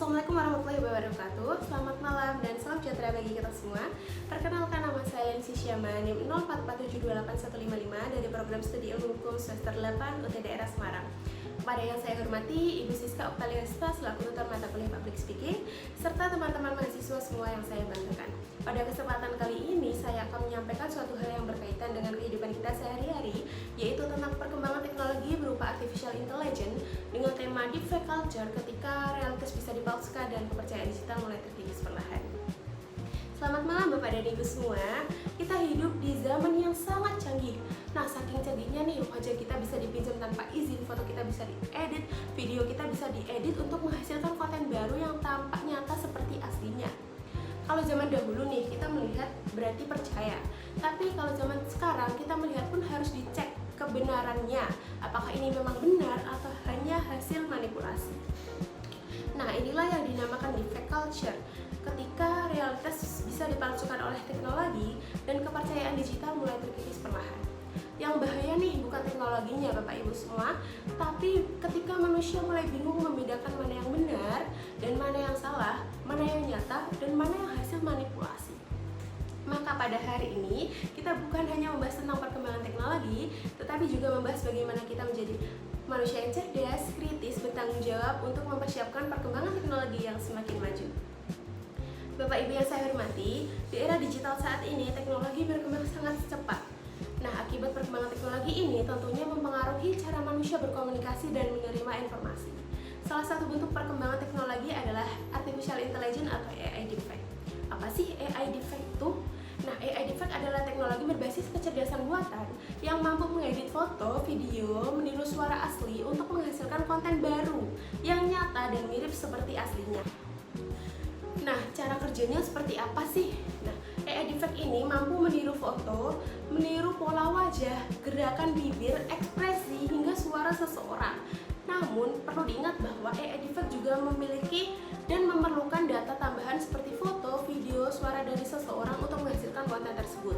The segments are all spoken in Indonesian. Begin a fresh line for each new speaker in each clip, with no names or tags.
Assalamualaikum warahmatullahi wabarakatuh. Selamat malam dan salam sejahtera bagi kita semua. Perkenalkan, nama saya Lensi Syama, NIM 0447288155 dari program studi ilmu hukum semester 8 UT Daerah Semarang. Kepada yang saya hormati Ibu Siska Oktaliasta selaku tutor mata kuliah Public Speaking, serta teman-teman mahasiswa semua yang saya banggakan. Pada kesempatan kali ini saya akan menyampaikan suatu hal yang berkaitan dengan kehidupan kita sehari-hari, yaitu tentang perkembangan teknologi berupa artificial intelligence dengan tema deepfake culture ketika realitas bisa dipalsukan dan kepercayaan digital mulai terkikis perlahan. Selamat malam Bapak dan Ibu semua. Kita hidup di zaman yang sangat canggih. Nah, saking canggihnya nih, wajah kita bisa dipinjam tanpa izin, foto kita bisa diedit, video kita bisa diedit untuk menghasilkan konten baru yang tampak nyata seperti aslinya. Kalau zaman dahulu nih, kita melihat berarti percaya. Tapi kalau zaman sekarang, kita melihat pun harus dicek kebenarannya. Apakah ini memang benar atau hanya hasil manipulasi. Nah, inilah yang dinamakan deepfake culture. Ketika realitas bisa dipalsukan oleh teknologi dan kepercayaan digital mulai terkikis perlahan. Yang bahaya nih bukan teknologinya Bapak Ibu semua, tapi ketika manusia mulai bingung membedakan mana yang benar dan mana yang salah, mana yang nyata dan mana yang hasil manipulasi. Maka pada hari ini kita bukan hanya membahas tentang perkembangan teknologi, tetapi juga membahas bagaimana kita menjadi manusia yang cerdas, kritis, bertanggung jawab untuk mempersiapkan perkembangan teknologi yang semakin maju. Bapak Ibu yang saya hormati, di era digital saat ini teknologi berkembang sangat cepat. Nah, akibat perkembangan teknologi ini tentunya mempengaruhi cara manusia berkomunikasi dan menerima informasi. Salah satu bentuk perkembangan teknologi adalah artificial intelligence atau AI deepfake. Apa sih AI deepfake itu? Nah, AI deepfake adalah teknologi berbasis kecerdasan buatan yang mampu mengedit foto, video, meniru suara asli untuk menghasilkan konten baru yang nyata dan mirip seperti aslinya. Nah, cara kerjanya seperti apa sih? Nah, AI deepfake ini mampu meniru foto, meniru pola wajah, gerakan bibir, ekspresi, hingga suara seseorang. Namun, perlu diingat bahwa AI deepfake juga memiliki dan memerlukan data tambahan seperti foto, video, suara dari seseorang untuk menghasilkan konten tersebut.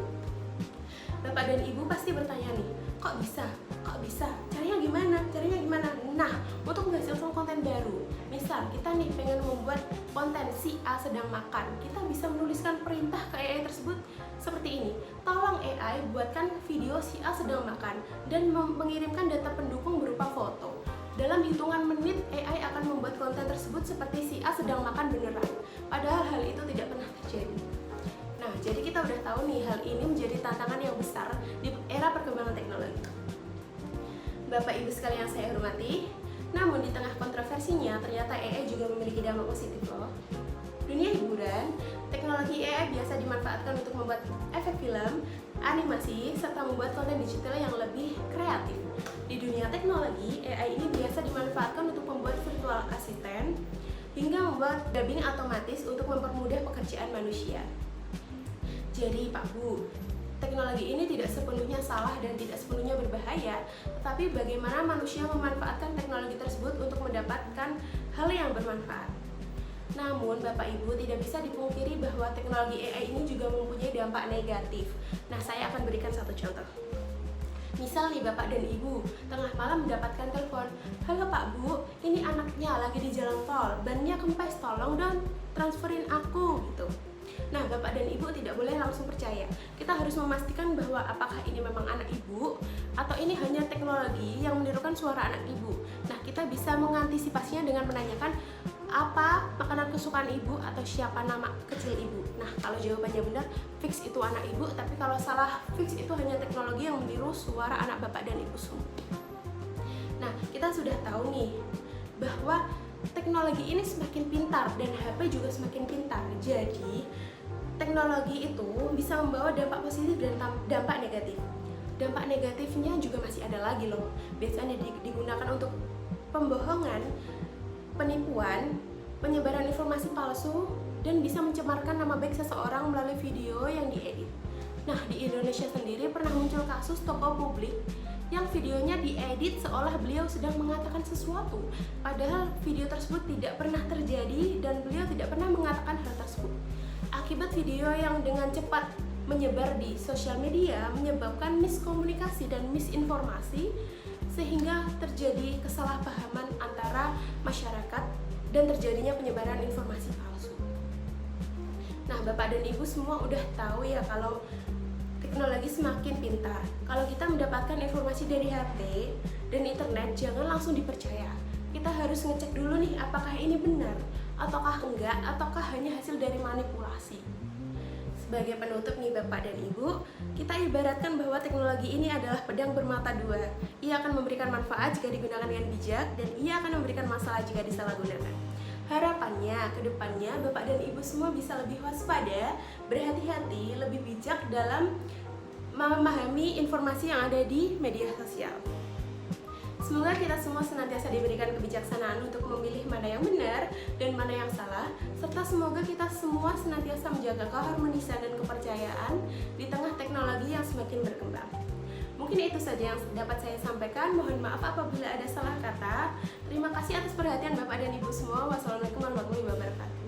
Bapak dan Ibu pasti bertanya nih, kok bisa? Kok bisa? Caranya gimana? Caranya gimana? Nah, untuk menghasilkan konten baru, misal kita nih pengen membuat konten si A sedang makan, kita bisa menuliskan perintah ke AI tersebut seperti ini. Tolong AI buatkan video si A sedang makan dan mengirimkan data pendukung berupa foto. Dalam hitungan menit, AI akan membuat konten tersebut seperti si A sedang makan beneran. Padahal hal itu tidak pernah terjadi. Nah, jadi kita udah tahu nih, hal ini menjadi tantangan yang besar di era perkembangan teknologi. Bapak Ibu sekalian yang saya hormati, namun di tengah kontroversinya, ternyata AI juga memiliki dampak positif loh. Dunia hiburan, teknologi AI biasa dimanfaatkan untuk membuat efek film, animasi, serta membuat konten digital yang lebih kreatif. Di dunia teknologi, AI ini biasa dimanfaatkan untuk membuat virtual assistant, hingga membuat dubbing otomatis untuk mempermudah pekerjaan manusia. Jadi Pak Bu, teknologi ini tidak sepenuhnya salah dan tidak sepenuhnya berbahaya, tetapi bagaimana manusia memanfaatkan teknologi tersebut untuk mendapatkan hal yang bermanfaat. Namun Bapak Ibu, tidak bisa dipungkiri bahwa teknologi AI ini juga mempunyai dampak negatif. Nah, saya akan berikan satu contoh. Misal nih Bapak dan Ibu, tengah malam mendapatkan telepon, "Halo Pak Bu, ini anaknya lagi di jalan tol, bannya kempes, tolong dong transferin aku," gitu. Nah, Bapak dan Ibu tidak boleh langsung percaya. Kita harus memastikan bahwa apakah ini memang anak Ibu atau ini hanya teknologi yang menirukan suara anak Ibu. Nah, kita bisa mengantisipasinya dengan menanyakan apa makanan kesukaan Ibu atau siapa nama kecil Ibu. Nah, kalau jawabannya benar, fix itu anak Ibu, tapi kalau salah, fix itu hanya teknologi yang meniru suara anak Bapak dan Ibu semua. Nah, kita sudah tahu nih bahwa teknologi ini semakin pintar dan HP juga semakin pintar. Jadi, teknologi itu bisa membawa dampak positif dan dampak negatif. Dampak negatifnya juga masih ada lagi loh. Biasanya digunakan untuk pembohongan, penipuan, penyebaran informasi palsu, dan bisa mencemarkan nama baik seseorang melalui video yang diedit. Nah, di Indonesia sendiri pernah muncul kasus tokoh publik yang videonya diedit seolah beliau sedang mengatakan sesuatu, padahal video tersebut tidak pernah terjadi dan beliau tidak pernah mengatakan hal tersebut. Akibat video yang dengan cepat menyebar di sosial media menyebabkan miskomunikasi dan misinformasi, sehingga terjadi kesalahpahaman antara masyarakat dan terjadinya penyebaran informasi palsu. Nah, Bapak dan Ibu semua udah tahu ya kalau teknologi semakin pintar. Kalau kita mendapatkan informasi dari HP dan internet, jangan langsung dipercaya. Kita harus ngecek dulu nih, apakah ini benar, ataukah enggak, ataukah hanya hasil dari manipulasi. Sebagai penutup nih Bapak dan Ibu, kita ibaratkan bahwa teknologi ini adalah pedang bermata dua. Ia akan memberikan manfaat jika digunakan dengan bijak, dan ia akan memberikan masalah jika disalahgunakan. Harapannya, kedepannya Bapak dan Ibu semua bisa lebih waspada, berhati-hati, lebih bijak dalam memahami informasi yang ada di media sosial. Semoga kita semua senantiasa diberikan kebijaksanaan untuk memilih mana yang benar dan mana yang salah, serta semoga kita semua senantiasa menjaga keharmonisan dan kepercayaan di tengah teknologi yang semakin berkembang. Mungkin itu saja yang dapat saya sampaikan. Mohon maaf apabila ada salah kata. Terima kasih atas perhatian Bapak dan Ibu semua. Wassalamualaikum warahmatullahi wabarakatuh.